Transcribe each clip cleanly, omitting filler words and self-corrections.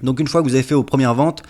Donc une fois que vous avez fait vos premières ventes,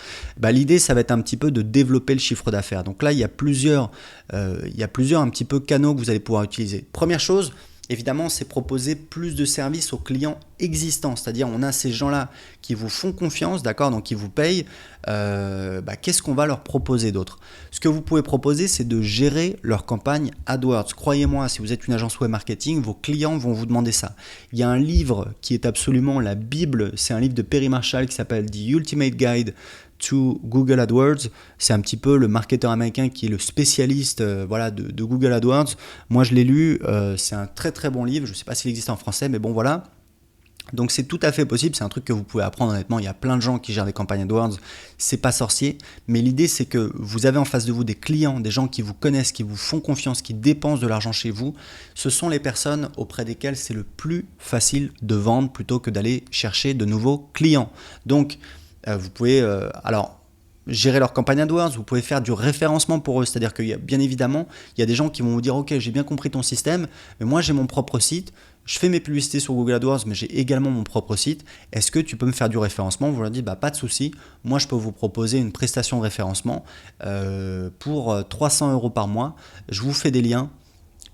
l'idée ça va être un petit peu de développer le chiffre d'affaires. Donc là il y a plusieurs un petit peu canaux que vous allez pouvoir utiliser. Première chose, évidemment, c'est proposer plus de services aux clients existants. C'est-à-dire on a ces gens-là qui vous font confiance, d'accord, donc qui vous payent. Qu'est-ce qu'on va leur proposer d'autre? Ce que vous pouvez proposer, c'est de gérer leur campagne AdWords. Croyez-moi, si vous êtes une agence web marketing, vos clients vont vous demander ça. Il y a un livre qui est absolument la Bible, c'est un livre de Perry Marshall qui s'appelle The Ultimate Guide to Google AdWords. C'est un petit peu le marketeur américain qui est le spécialiste de Google AdWords. Moi je l'ai lu, c'est un très très bon livre, je ne sais pas s'il existe en français, mais bon voilà. Donc c'est tout à fait possible, c'est un truc que vous pouvez apprendre honnêtement, il y a plein de gens qui gèrent des campagnes AdWords, c'est pas sorcier, mais l'idée c'est que vous avez en face de vous des clients, des gens qui vous connaissent, qui vous font confiance, qui dépensent de l'argent chez vous, ce sont les personnes auprès desquelles c'est le plus facile de vendre plutôt que d'aller chercher de nouveaux clients. Donc vous pouvez gérer leur campagne AdWords, vous pouvez faire du référencement pour eux, c'est-à-dire qu'il y a bien évidemment, il y a des gens qui vont vous dire ok j'ai bien compris ton système, mais moi j'ai mon propre site, je fais mes publicités sur Google AdWords, mais j'ai également mon propre site, est-ce que tu peux me faire du référencement? Vous leur dites pas de souci, moi je peux vous proposer une prestation de référencement pour 300 € par mois, je vous fais des liens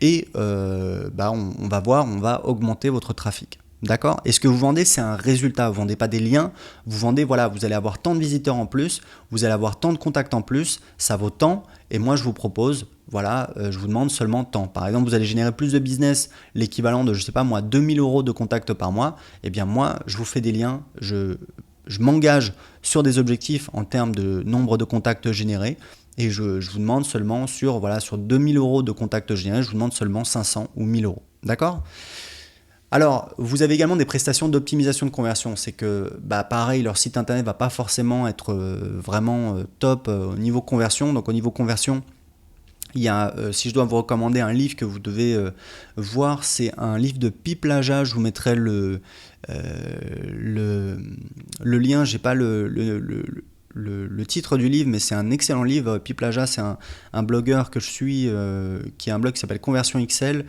et on va voir, on va augmenter votre trafic. D'accord? Et ce que vous vendez, c'est un résultat. Vous ne vendez pas des liens. Vous vendez, voilà, vous allez avoir tant de visiteurs en plus, vous allez avoir tant de contacts en plus, ça vaut tant. Et moi, je vous propose, je vous demande seulement tant. Par exemple, vous allez générer plus de business, l'équivalent de, je sais pas moi, 2000 € de contacts par mois. Eh bien, moi, je vous fais des liens, je m'engage sur des objectifs en termes de nombre de contacts générés. Et je vous demande seulement sur 2000 € de contacts générés, je vous demande seulement 500 ou 1000 €. D'accord? Alors, vous avez également des prestations d'optimisation de conversion. C'est que, pareil, leur site internet ne va pas forcément être vraiment top au niveau conversion. Donc, au niveau conversion, il y a, si je dois vous recommander un livre que vous devez voir, c'est un livre de Pip Laja. Je vous mettrai le lien. J'ai pas le titre du livre, mais c'est un excellent livre. Pip Laja, c'est un blogueur que je suis, qui a un blog qui s'appelle Conversion XL.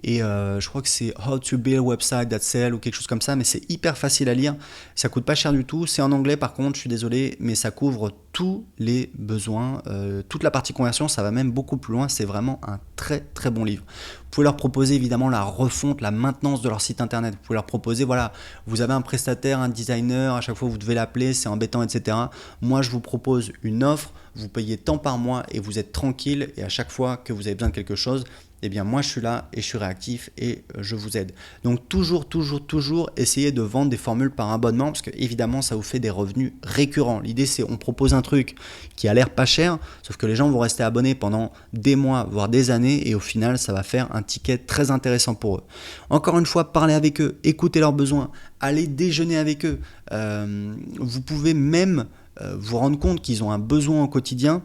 Et je crois que c'est How to Build a Website That Sell ou quelque chose comme ça, mais c'est hyper facile à lire, ça coûte pas cher du tout, c'est en anglais par contre, je suis désolé, mais ça couvre tous les besoins, toute la partie conversion, ça va même beaucoup plus loin, c'est vraiment un très très bon livre. Vous pouvez leur proposer évidemment la refonte, la maintenance de leur site internet, vous pouvez leur proposer, voilà, vous avez un prestataire, un designer, à chaque fois vous devez l'appeler, c'est embêtant, etc. Moi je vous propose une offre, vous payez tant par mois et vous êtes tranquille, et à chaque fois que vous avez besoin de quelque chose, eh bien moi je suis là et je suis réactif et je vous aide. Donc toujours essayez de vendre des formules par abonnement parce que évidemment ça vous fait des revenus récurrents. L'idée c'est on propose un truc qui a l'air pas cher, sauf que les gens vont rester abonnés pendant des mois, voire des années et au final ça va faire un ticket très intéressant pour eux. Encore une fois, parlez avec eux, écoutez leurs besoins, allez déjeuner avec eux. Vous pouvez même vous rendre compte qu'ils ont un besoin au quotidien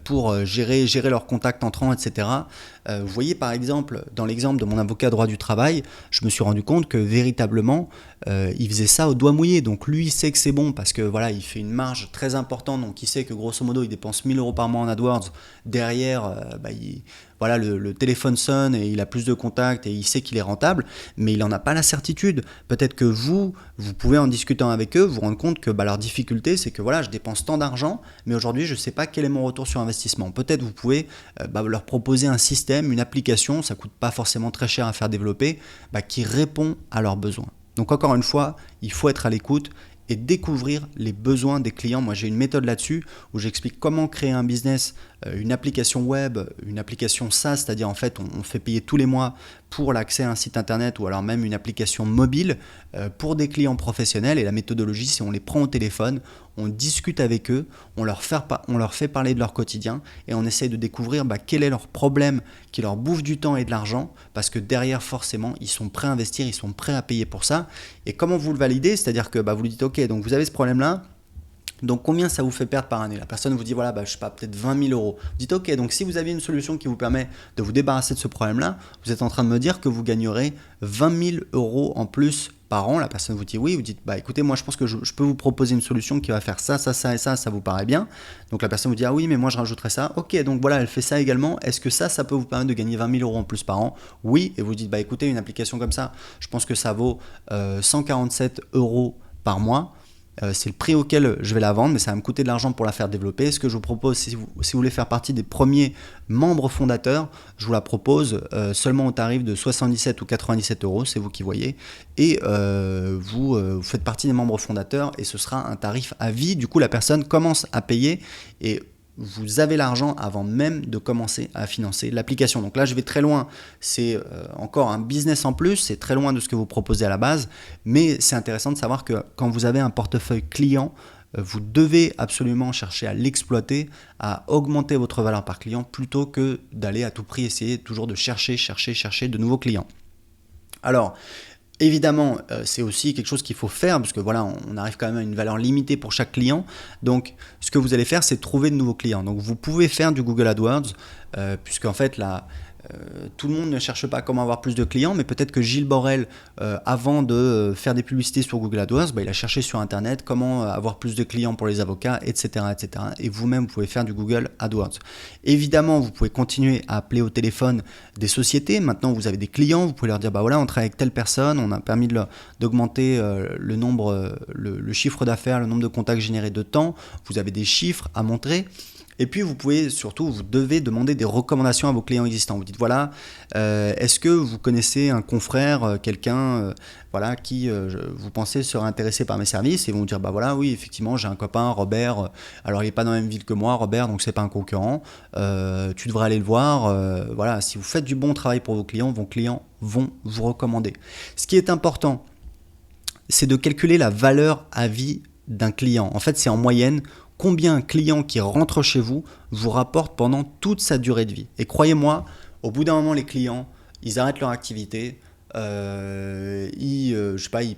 pour gérer leurs contacts entrants, etc. Vous voyez par exemple, dans l'exemple de mon avocat droit du travail, je me suis rendu compte que véritablement, il faisait ça au doigt mouillé. Donc lui, il sait que c'est bon parce que voilà, il fait une marge très importante. Donc il sait que grosso modo, il dépense 1000 € par mois en AdWords. Derrière, le téléphone sonne et il a plus de contacts et il sait qu'il est rentable, mais il n'en a pas la certitude. Peut-être que vous pouvez en discutant avec eux, vous rendre compte que leur difficulté, c'est que voilà, je dépense tant d'argent, mais aujourd'hui, je ne sais pas quel est mon retour sur investissement. Peut-être vous pouvez leur proposer un système, une application, ça ne coûte pas forcément très cher à faire développer, qui répond à leurs besoins. Donc encore une fois, il faut être à l'écoute et découvrir les besoins des clients. Moi, j'ai une méthode là-dessus où j'explique comment créer un business, une application web, une application SaaS, c'est-à-dire en fait, on fait payer tous les mois pour l'accès à un site internet ou alors même une application mobile pour des clients professionnels. Et la méthodologie, c'est on les prend au téléphone, on discute avec eux, on leur fait parler de leur quotidien et on essaye de découvrir quel est leur problème qui leur bouffe du temps et de l'argent parce que derrière, forcément, ils sont prêts à investir, ils sont prêts à payer pour ça. Et comment vous le validez? C'est-à-dire que vous lui dites, ok, donc vous avez ce problème-là, donc combien ça vous fait perdre par année? La personne vous dit voilà, je sais pas, peut-être 20 000 €. Vous dites ok, donc si vous aviez une solution qui vous permet de vous débarrasser de ce problème-là, vous êtes en train de me dire que vous gagnerez 20 000 € en plus par an. La personne vous dit oui, vous dites écoutez, moi je pense que je peux vous proposer une solution qui va faire ça, ça, ça et ça vous paraît bien? Donc la personne vous dit ah oui, mais moi je rajouterai ça. Ok, donc voilà, elle fait ça également. Est-ce que ça peut vous permettre de gagner 20 000 € en plus par an? Oui, et vous dites écoutez, une application comme ça, je pense que ça vaut 147 € par mois. c'est le prix auquel je vais la vendre, mais ça va me coûter de l'argent pour la faire développer. Ce que je vous propose, si vous voulez faire partie des premiers membres fondateurs, je vous la propose seulement au tarif de 77 ou 97 euros, c'est vous qui voyez, et vous faites partie des membres fondateurs, et ce sera un tarif à vie. Du coup, la personne commence à payer, et vous avez l'argent avant même de commencer à financer l'application. Donc là, je vais très loin. C'est encore un business en plus. C'est très loin de ce que vous proposez à la base. Mais c'est intéressant de savoir que quand vous avez un portefeuille client, vous devez absolument chercher à l'exploiter, à augmenter votre valeur par client plutôt que d'aller à tout prix essayer toujours de chercher de nouveaux clients. Alors, évidemment, c'est aussi quelque chose qu'il faut faire parce que voilà, on arrive quand même à une valeur limitée pour chaque client. Donc, ce que vous allez faire, c'est trouver de nouveaux clients. Donc, vous pouvez faire du Google AdWords puisqu'en fait, tout le monde ne cherche pas comment avoir plus de clients, mais peut-être que Gilles Borel, avant de faire des publicités sur Google AdWords, il a cherché sur Internet comment avoir plus de clients pour les avocats, etc. etc. Et vous-même, vous pouvez faire du Google AdWords. Évidemment, vous pouvez continuer à appeler au téléphone des sociétés. Maintenant, vous avez des clients, vous pouvez leur dire, voilà, on travaille avec telle personne, on a permis d'augmenter le chiffre d'affaires, le nombre de contacts générés de temps. Vous avez des chiffres à montrer. Et puis, vous devez demander des recommandations à vos clients existants. Vous dites, voilà, est-ce que vous connaissez un confrère, quelqu'un qui vous pensez serait intéressé par mes services? Et ils vont vous dire, voilà, oui, effectivement, j'ai un copain, Robert, alors il n'est pas dans la même ville que moi, Robert, donc c'est pas un concurrent, tu devrais aller le voir. Voilà, si vous faites du bon travail pour vos clients vont vous recommander. Ce qui est important, c'est de calculer la valeur à vie d'un client. En fait, c'est en moyenne combien un client qui rentre chez vous rapporte pendant toute sa durée de vie. Et croyez-moi, au bout d'un moment, les clients, ils arrêtent leur activité, ils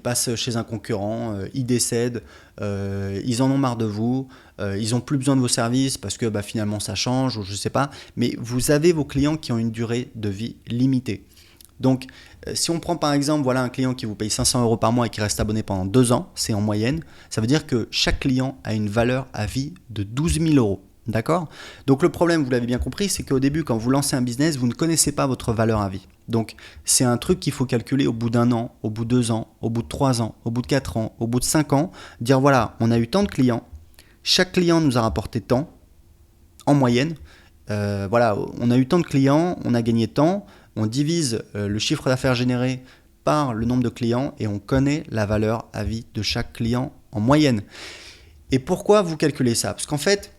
passent chez un concurrent, ils décèdent, ils en ont marre de vous, ils n'ont plus besoin de vos services parce que finalement ça change ou je ne sais pas. Mais vous avez vos clients qui ont une durée de vie limitée. Donc, si on prend par exemple un client qui vous paye 500 euros par mois et qui reste abonné pendant 2 ans, c'est en moyenne, ça veut dire que chaque client a une valeur à vie de 12 000 euros. D'accord? Donc le problème, vous l'avez bien compris, c'est qu'au début, quand vous lancez un business, vous ne connaissez pas votre valeur à vie. Donc c'est un truc qu'il faut calculer au bout d'1 an, au bout de 2 ans, au bout de 3 ans, au bout de 4 ans, au bout de 5 ans, dire voilà, on a eu tant de clients, chaque client nous a rapporté tant, en moyenne, on a eu tant de clients, on a gagné tant, on divise le chiffre d'affaires généré par le nombre de clients et on connaît la valeur à vie de chaque client en moyenne. Et pourquoi vous calculez ça? Parce qu'en fait,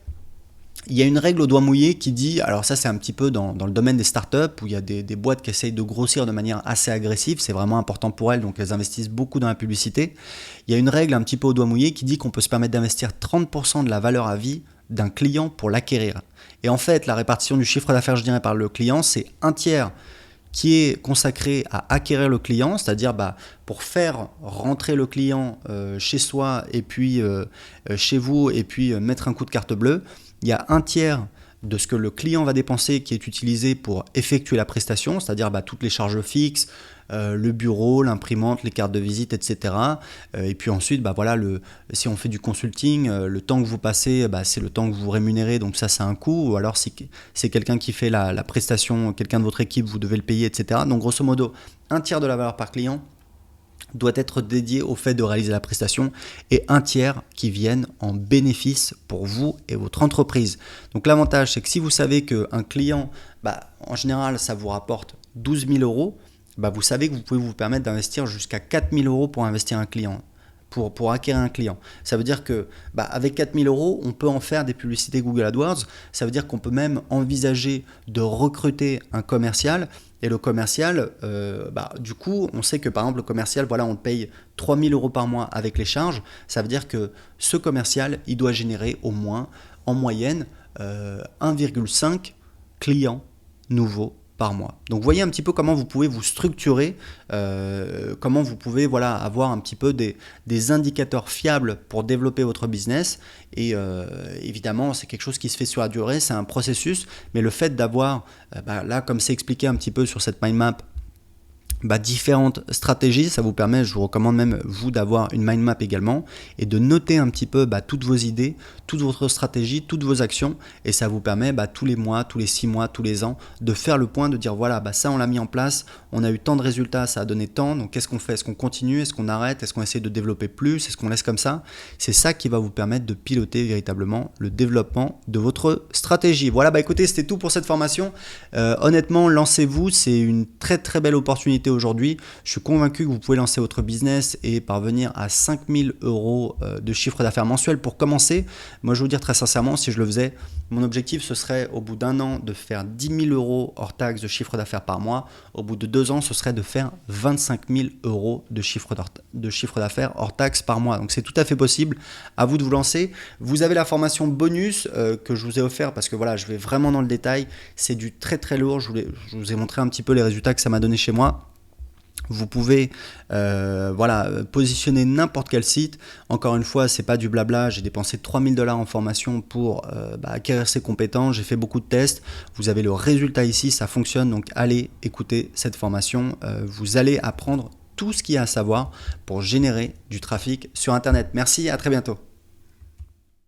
il y a une règle au doigt mouillé qui dit, alors ça c'est un petit peu dans le domaine des startups où il y a des boîtes qui essayent de grossir de manière assez agressive, c'est vraiment important pour elles, donc elles investissent beaucoup dans la publicité. Il y a une règle un petit peu au doigt mouillé qui dit qu'on peut se permettre d'investir 30% de la valeur à vie d'un client pour l'acquérir. Et en fait, la répartition du chiffre d'affaires généré par le client, c'est un tiers qui est consacré à acquérir le client, c'est-à-dire pour faire rentrer le client chez soi et puis chez vous et puis mettre un coup de carte bleue. Il y a un tiers de ce que le client va dépenser qui est utilisé pour effectuer la prestation, c'est-à-dire toutes les charges fixes, le bureau, l'imprimante, les cartes de visite, etc. Et puis ensuite, si on fait du consulting, le temps que vous passez, c'est le temps que vous rémunérez, donc ça, c'est un coût. Ou alors, si c'est quelqu'un qui fait la prestation, quelqu'un de votre équipe, vous devez le payer, etc. Donc, grosso modo, un tiers de la valeur par client doit être dédié au fait de réaliser la prestation et un tiers qui viennent en bénéfice pour vous et votre entreprise. Donc l'avantage, c'est que si vous savez qu'un client, en général, ça vous rapporte 12 000 euros, vous savez que vous pouvez vous permettre d'investir jusqu'à 4 000 euros pour investir un client. Pour acquérir un client. Ça veut dire que avec 4 000 euros, on peut en faire des publicités Google AdWords. Ça veut dire qu'on peut même envisager de recruter un commercial. Et le commercial, du coup, on sait que par exemple, le commercial, on le paye 3 000 euros par mois avec les charges. Ça veut dire que ce commercial, il doit générer au moins, en moyenne, 1,5 clients nouveaux par mois. Donc voyez un petit peu comment vous pouvez vous structurer, comment vous pouvez avoir un petit peu des indicateurs fiables pour développer votre business. Et évidemment, c'est quelque chose qui se fait sur la durée, c'est un processus, mais le fait d'avoir, là comme c'est expliqué un petit peu sur cette mind map, différentes stratégies. Ça vous permet, je vous recommande même vous d'avoir une mind map également et de noter un petit peu toutes vos idées, toute votre stratégie, toutes vos actions, et ça vous permet tous les mois, tous les 6 mois, tous les ans de faire le point, de dire voilà, ça on l'a mis en place, on a eu tant de résultats, ça a donné tant, donc qu'est-ce qu'on fait? Est-ce qu'on continue? Est-ce qu'on arrête? Est-ce qu'on essaie de développer plus? Est-ce qu'on laisse comme ça? C'est ça qui va vous permettre de piloter véritablement le développement de votre stratégie. Voilà, écoutez, c'était tout pour cette formation. Honnêtement, lancez-vous, c'est une très très belle opportunité aujourd'hui. Je suis convaincu que vous pouvez lancer votre business et parvenir à 5000 euros de chiffre d'affaires mensuel pour commencer. Moi, je vais vous dire très sincèrement, si je le faisais, mon objectif, ce serait au bout d'un an de faire 10 000 euros hors taxe de chiffre d'affaires par mois. Au bout de 2 ans, ce serait de faire 25 000 euros de chiffre d'affaires hors taxe par mois. Donc, c'est tout à fait possible. À vous de vous lancer. Vous avez la formation bonus que je vous ai offert parce que voilà, je vais vraiment dans le détail. C'est du très très lourd. Je vous ai montré un petit peu les résultats que ça m'a donné chez moi. Vous pouvez positionner n'importe quel site. Encore une fois, c'est pas du blabla. J'ai dépensé 3 000 $ en formation pour acquérir ces compétences. J'ai fait beaucoup de tests. Vous avez le résultat ici, ça fonctionne. Donc allez écouter cette formation. Vous allez apprendre tout ce qu'il y a à savoir pour générer du trafic sur Internet. Merci, à très bientôt.